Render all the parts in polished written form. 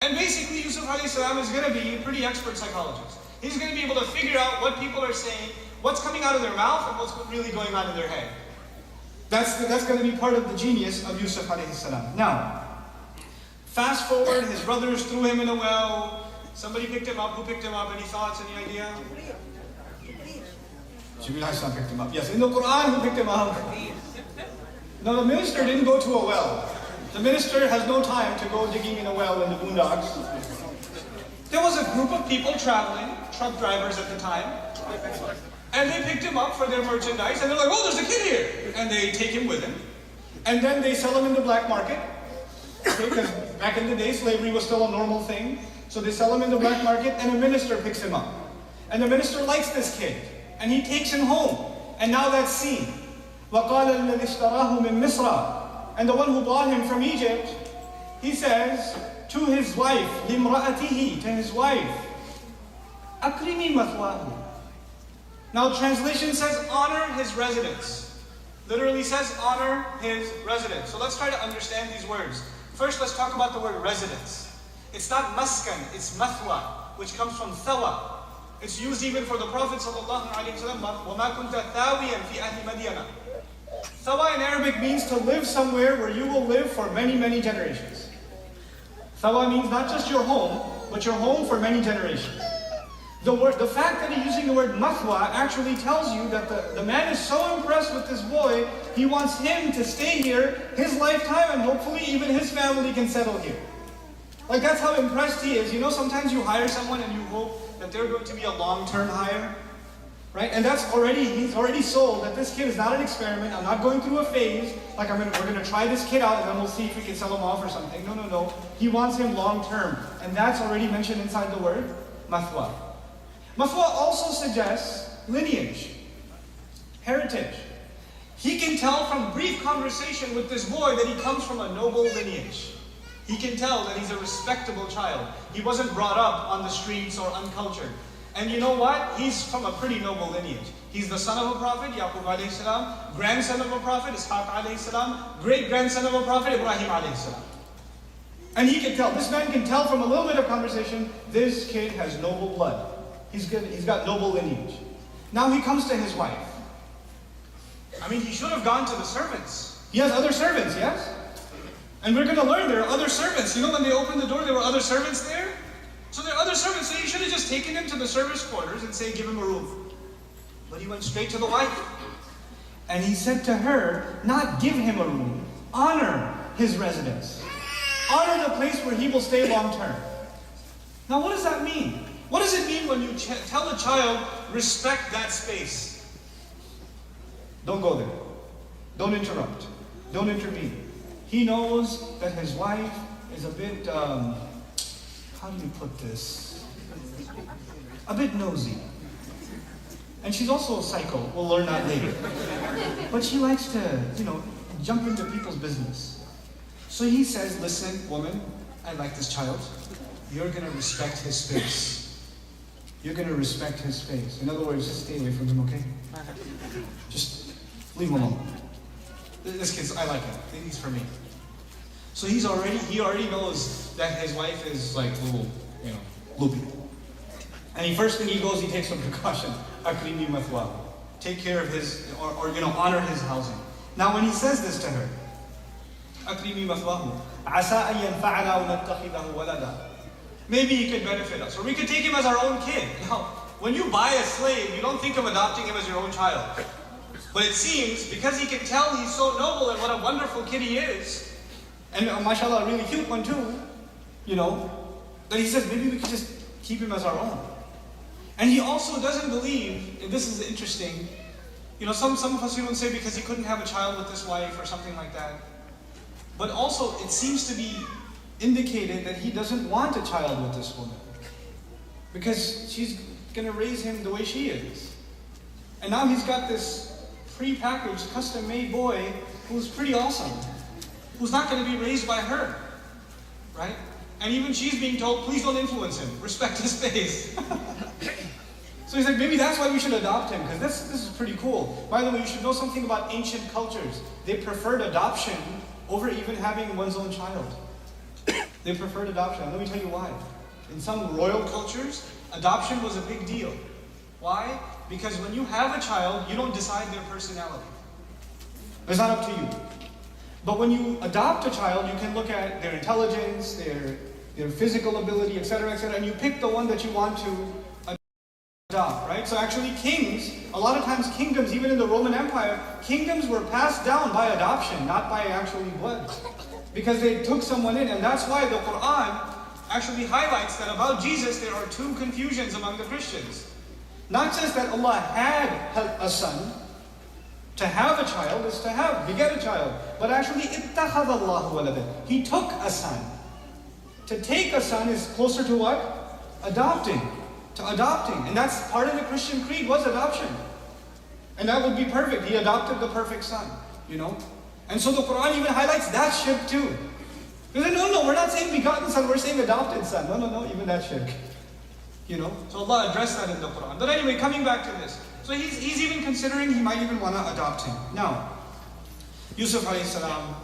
And basically, Yusuf alayhi salam is going to be a pretty expert psychologist. He's going to be able to figure out what people are saying, what's coming out of their mouth, and what's really going on in their head. That's going to be part of the genius of Yusuf alayhi salam. Now, fast forward, his brothers threw him in a well. Somebody picked him up. Who picked him up? Any thoughts? Any idea? Jibreel alayhi salam picked him up. Yes, in the Quran, who picked him up? No, the minister didn't go to a well. The minister has no time to go digging in a well in the boondocks. There was a group of people traveling, truck drivers at the time, and they picked him up for their merchandise, and they're like, oh, there's a kid here! And they take him with him. And then they sell him in the black market, because back in the day, slavery was still a normal thing. So they sell him in the black market, and a minister picks him up. And the minister likes this kid, and he takes him home. And now that's seen. وَقَالَ الَّذِي اشْتَرَاهُ مِن مِصْرَ. And the one who bought him from Egypt, he says to his wife, لِمْرَأَتِهِ, to his wife, أَكْرِمِي مَثْوَاهُ. Now translation says, honor his residence. Literally says, honor his residence. So let's try to understand these words. First, let's talk about the word residence. It's not maskan, it's mathwa, which comes from thawa. It's used even for the Prophet sallallahu alaihi wasallam. وَمَا كُنْتَ ثَاوِيًا فِي أَهْلِ مَدْيَنَ. Thawa in Arabic means to live somewhere where you will live for many, many generations. Thawa means not just your home, but your home for many generations. The fact that he's using the word mathwa actually tells you that the man is so impressed with this boy, he wants him to stay here his lifetime, and hopefully even his family can settle here. Like, that's how impressed he is. You know, sometimes you hire someone and you hope that they're going to be a long-term hire. Right? And he's already sold that this kid is not an experiment. I'm not going through a phase, like we're going to try this kid out and then we'll see if we can sell him off or something. No. He wants him long-term. And that's already mentioned inside the word, mathwa. Mathwa also suggests lineage, heritage. He can tell from brief conversation with this boy that he comes from a noble lineage. He can tell that he's a respectable child. He wasn't brought up on the streets or uncultured. And you know what? He's from a pretty noble lineage. He's the son of a prophet, Yaqub alayhi salam, grandson of a prophet, Ishaq alayhi salam, great-grandson of a prophet, Ibrahim alayhi salam. And he can tell, this man can tell from a little bit of conversation, this kid has noble blood. He's got noble lineage. Now he comes to his wife. I mean, he should have gone to the servants. He has other servants, yes? And we're going to learn there are other servants. You know, when they opened the door, there were other servants there? So there are other servants, so he should have just taken him to the service quarters and say, give him a room. But he went straight to the wife. And he said to her, not give him a room, honor his residence. Honor the place where he will stay long term. Now what does that mean? What does it mean when you tell a child, respect that space? Don't go there. Don't interrupt. Don't intervene. He knows that his wife is a bit, how do you put this? A bit nosy. And she's also a psycho. We'll learn that later. But she likes to, jump into people's business. So he says, listen, woman, I like this child. You're going to respect his space. You're going to respect his space. In other words, just stay away from him, okay? Just leave him alone. This kid's, I like him. He's for me. So he already knows that his wife is like a little, loopy. And first thing he goes, he takes some precaution. Akrimi mathwa. Take care of his, or honor his housing. Now when he says this to her, Akrimi mathwahu. Asa an yanfa'ana wa nattakhidahu walada. Maybe he could benefit us, or we could take him as our own kid. Now, when you buy a slave, you don't think of adopting him as your own child. But it seems, because he can tell he's so noble and what a wonderful kid he is, and mashallah, a really cute one too, that he says maybe we could just keep him as our own. And he also doesn't believe, and this is interesting, some of us would say because he couldn't have a child with this wife or something like that. But also, it seems to be indicated that he doesn't want a child with this woman. Because she's going to raise him the way she is. And now he's got this pre-packaged, custom-made boy who's pretty awesome. Who's not going to be raised by her. Right? And even she's being told, please don't influence him. Respect his space. So he's like, maybe that's why we should adopt him, because this is pretty cool. By the way, you should know something about ancient cultures. They preferred adoption over even having one's own child. They preferred adoption. Let me tell you why. In some royal cultures, adoption was a big deal. Why? Because when you have a child, you don't decide their personality. It's not up to you. But when you adopt a child, you can look at their intelligence, their physical ability, etc., and you pick the one that you want to adopt, right? So actually kings, a lot of times kingdoms, even in the Roman Empire, kingdoms were passed down by adoption, not by actually blood. Because they took someone in, and that's why the Quran actually highlights that about Jesus there are two confusions among the Christians. Not just that Allah had a son, to have a child is to beget a child, but actually ittakhadha Allahu walada. He took a son. To take a son is closer to what? Adopting. And that's part of the Christian creed was adoption. And that would be perfect. He adopted the perfect son, you know. And so the Quran even highlights that shirk too. They say, no, we're not saying begotten son, we're saying adopted son. No, even that shirk. You know, so Allah addressed that in the Quran. But anyway, coming back to this. So he's even considering he might even want to adopt him. Now, Yusuf alayhi salam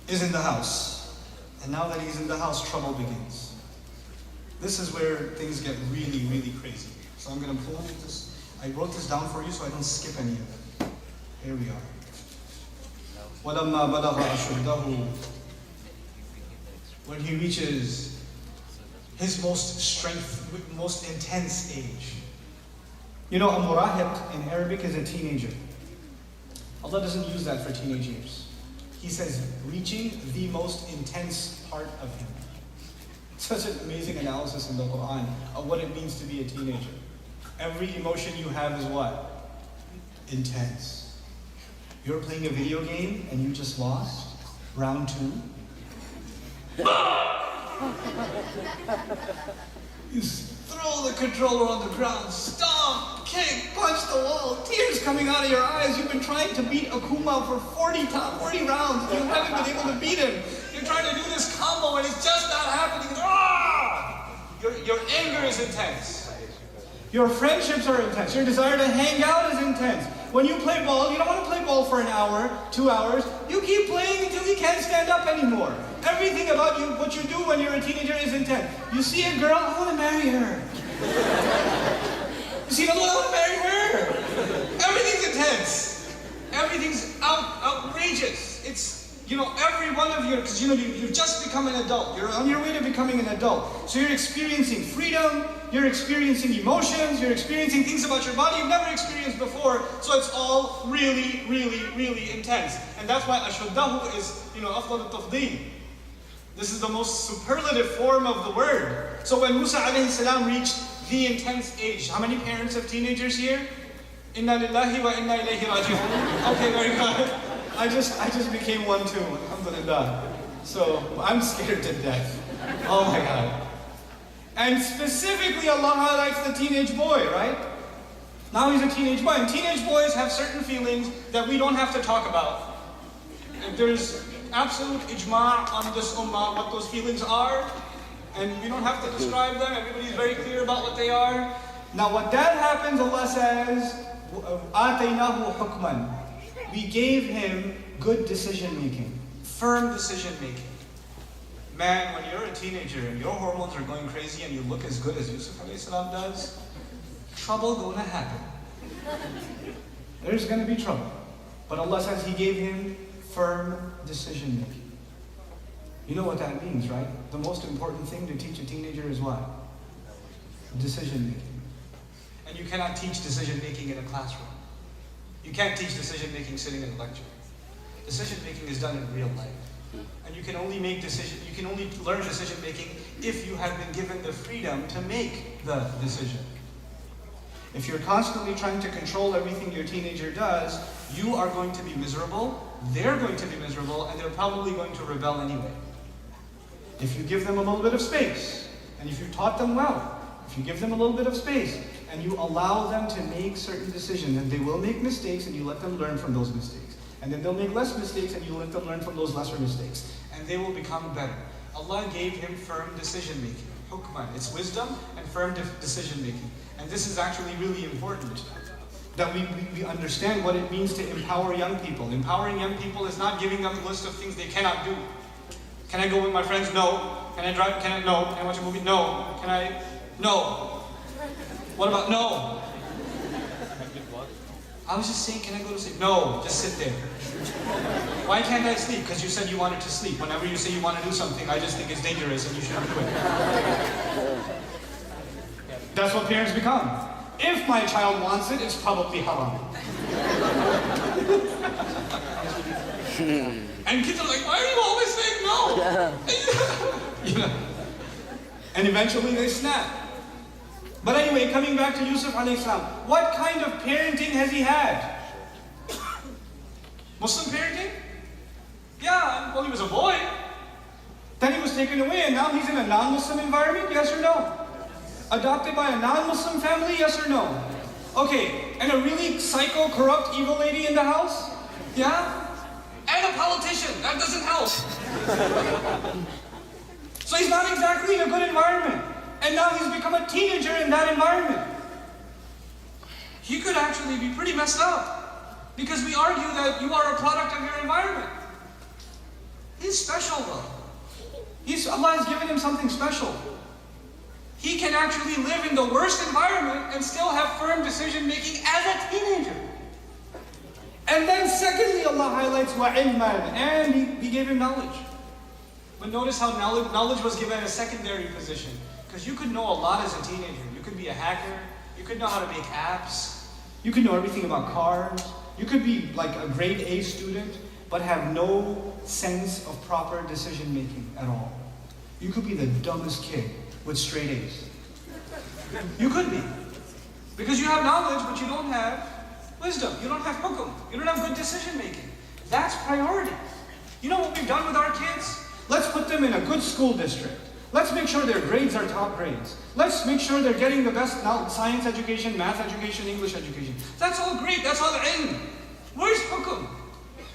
is in the house. And now that he's in the house, trouble begins. This is where things get really, really crazy. So I'm going to pull this. I wrote this down for you so I don't skip any of it. Here we are. وَلَمَّا بَلَغَ أَشُدَّهُ. When he reaches his most intense age. You know, a murahiq in Arabic is a teenager. Allah doesn't use that for teenage years. He says, reaching the most intense part of him. Such an amazing analysis in the Quran of what it means to be a teenager. Every emotion you have is what? Intense. You're playing a video game and you just lost. Round 2. You throw the controller on the ground, stomp, kick, punch the wall, tears coming out of your eyes. You've been trying to beat Akuma for 40 rounds. You haven't been able to beat him. You're trying to do this combo and it's just not happening. Your anger is intense. Your friendships are intense. Your desire to hang out is intense. When you play ball, you don't want to play ball for an hour, 2 hours. You keep playing until you can't stand up anymore. Everything about you, what you do when you're a teenager is intense. You see a girl, I want to marry her. You see another one, I want to marry her. Everything's intense. Everything's outrageous. It's, you know, every one of you, because you've just become an adult. You're on your way to becoming an adult. So you're experiencing freedom, you're experiencing emotions, you're experiencing things about your body you've never experienced before. So it's all really, really, really intense. And that's why ashuddahu is, afdal al-tafdeel. This is the most superlative form of the word. So when Musa alayhi salam reached the intense age, how many parents have teenagers here? Inna lillahi wa inna ilayhi raji'un. Okay, very good. I just became one too, alhamdulillah. So I'm scared to death. Oh my God. And specifically Allah highlights the teenage boy, right? Now he's a teenage boy, and teenage boys have certain feelings that we don't have to talk about. If there's absolute ijma' on this ummah what those feelings are, and we don't have to describe them, everybody's very clear about what they are. Now when that happens, Allah says, آتَيْنَاهُ حُكْمًا. We gave him good decision making, firm decision making. Man, when you're a teenager and your hormones are going crazy and you look as good as Yusuf alayhi salam does, trouble gonna happen. There's gonna be trouble. But Allah says He gave him firm decision making. You know what that means, right? The most important thing to teach a teenager is what? Decision making. And you cannot teach decision making in a classroom. You can't teach decision making sitting in a lecture. Decision making is done in real life. And you can only learn decision making if you have been given the freedom to make the decision. If you're constantly trying to control everything your teenager does, you are going to be miserable, they're going to be miserable, and they're probably going to rebel anyway. If you give them a little bit of space, and if you taught them well, if you give them a little bit of space, and you allow them to make certain decisions, and they will make mistakes, and you let them learn from those mistakes. And then they'll make less mistakes, and you let them learn from those lesser mistakes. And they will become better. Allah gave him firm decision making. Hukman. It's wisdom and firm decision making. And this is actually really important. That we understand what it means to empower young people. Empowering young people is not giving them a list of things they cannot do. Can I go with my friends? No. Can I drive? Can I? No. Can I watch a movie? No. Can I? No. What about no? I was just saying, can I go to sleep? No, just sit there. Why can't I sleep? Because you said you wanted to sleep. Whenever you say you want to do something, I just think it's dangerous and you shouldn't do it. That's what parents become. If my child wants it, it's probably haram. And kids are like, why are you always saying no? You know? And eventually they snap. But anyway, coming back to Yusuf alayhi salam, what kind of parenting has he had? Muslim parenting? Yeah, well, he was a boy. Then he was taken away and now he's in a non-Muslim environment, yes or no? Adopted by a non-Muslim family, yes or no? Okay, and a really psycho, corrupt, evil lady in the house? Yeah? And a politician, that doesn't help. So he's not exactly in a good environment. And now he's become a teenager in that environment. He could actually be pretty messed up. Because we argue that you are a product of your environment. He's special though. Allah has given him something special. He can actually live in the worst environment and still have firm decision making as a teenager. And then secondly, Allah highlights وَعِلْمًا, and he gave him knowledge. But notice how knowledge was given a secondary position. Because you could know a lot as a teenager. You could be a hacker. You could know how to make apps. You could know everything about cars. You could be like a grade A student, but have no sense of proper decision making at all. You could be the dumbest kid with straight A's. You could be. Because you have knowledge, but you don't have wisdom. You don't have hukum. You don't have good decision making. That's priority. You know what we've done with our kids? Let's put them in a good school district. Let's make sure their grades are top grades. Let's make sure they're getting the best science education, math education, English education. That's all great. That's all ilm. Where's hukum?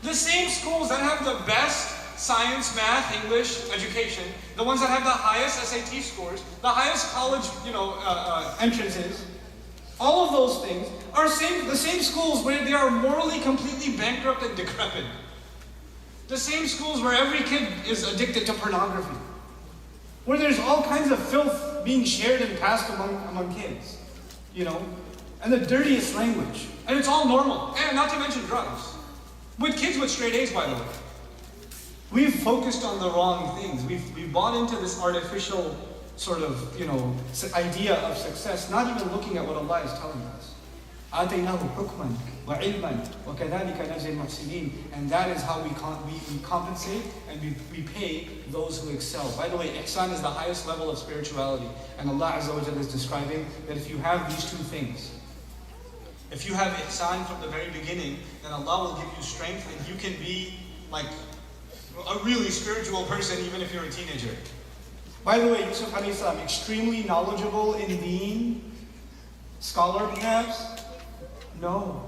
The same schools that have the best science, math, English education, the ones that have the highest SAT scores, the highest college, entrances, all of those things are the same schools where they are morally completely bankrupt and decrepit. The same schools where every kid is addicted to pornography. Where there's all kinds of filth being shared and passed among kids. And the dirtiest language. And it's all normal. And not to mention drugs. With kids with straight A's, by the way. We've focused on the wrong things. We've bought into this artificial sort of, idea of success, not even looking at what Allah is telling us. آتَيْنَاهُ حُكْمًا وَعِلْمًا وَكَذَلِكَ نَجْزِي الْمُحْسِنِينَ. And that is how we compensate and we pay those who excel. By the way, ihsan is the highest level of spirituality. And Allah Azza wa Jalla is describing that if you have these two things, if you have ihsan from the very beginning, then Allah will give you strength and you can be like a really spiritual person even if you're a teenager. By the way, Yusuf alayhi salam, extremely knowledgeable in deen, scholar perhaps? No.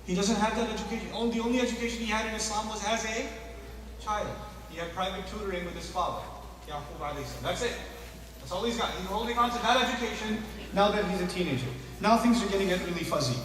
He doesn't have that education. The only education he had in Islam was as a child. He had private tutoring with his father, Yaqub alayhi salam. That's it. That's all he's got. He's holding on to that education now that he's a teenager. Now things are going to get really fuzzy.